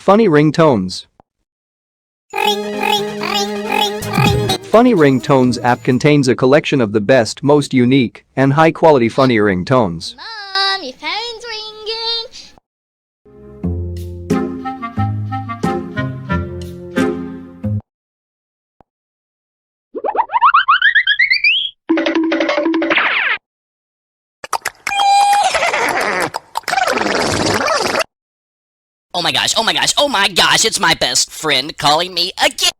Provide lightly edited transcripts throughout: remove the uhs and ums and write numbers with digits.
Funny ringtones. Funny Ringtones app contains a collection of the best, most unique, and high-quality funny ringtones. Mom, your phone's ringing. Oh my gosh, oh my gosh, oh my gosh, it's my best friend calling me again.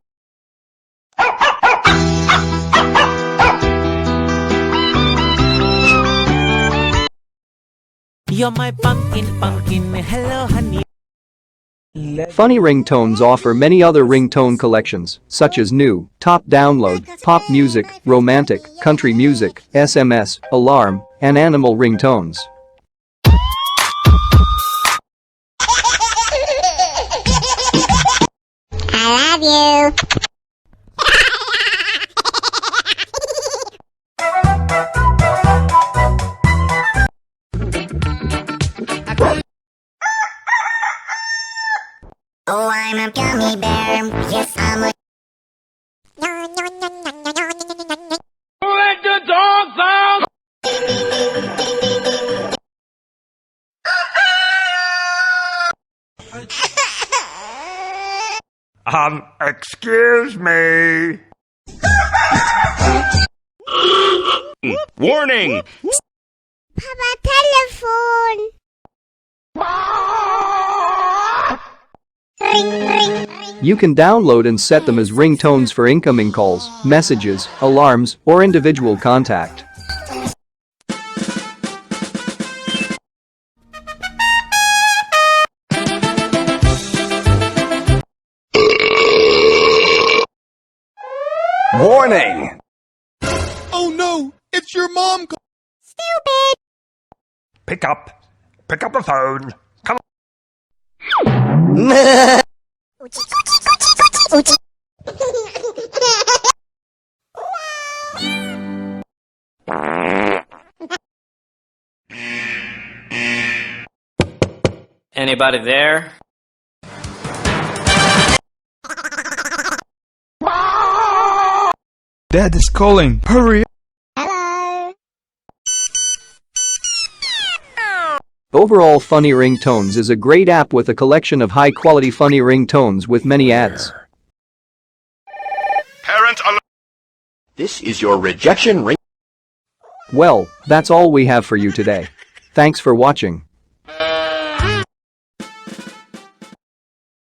You're my pumpkin, hello honey. Funny Ringtones offer many other ringtone collections, such as new, top download, pop music, romantic, country music, SMS, alarm, and animal ringtones. I love you. Oh, I'm a gummy bear. Yes, I'm a. Let the dogs out! Excuse me. Warning! Papa, telephone. Ring, ring, ring. You can download and set them as ringtones for incoming calls, messages, alarms, or individual contact. Warning! Oh no, it's your mom. Stupid. Pick up the phone. Come Anybody there? Dad is calling. Hurry. Hello. Overall, Funny Ringtones is a great app with a collection of high-quality funny ringtones with many ads. Parent alert! This is your rejection ring. Well, that's all we have for you today. Thanks for watching.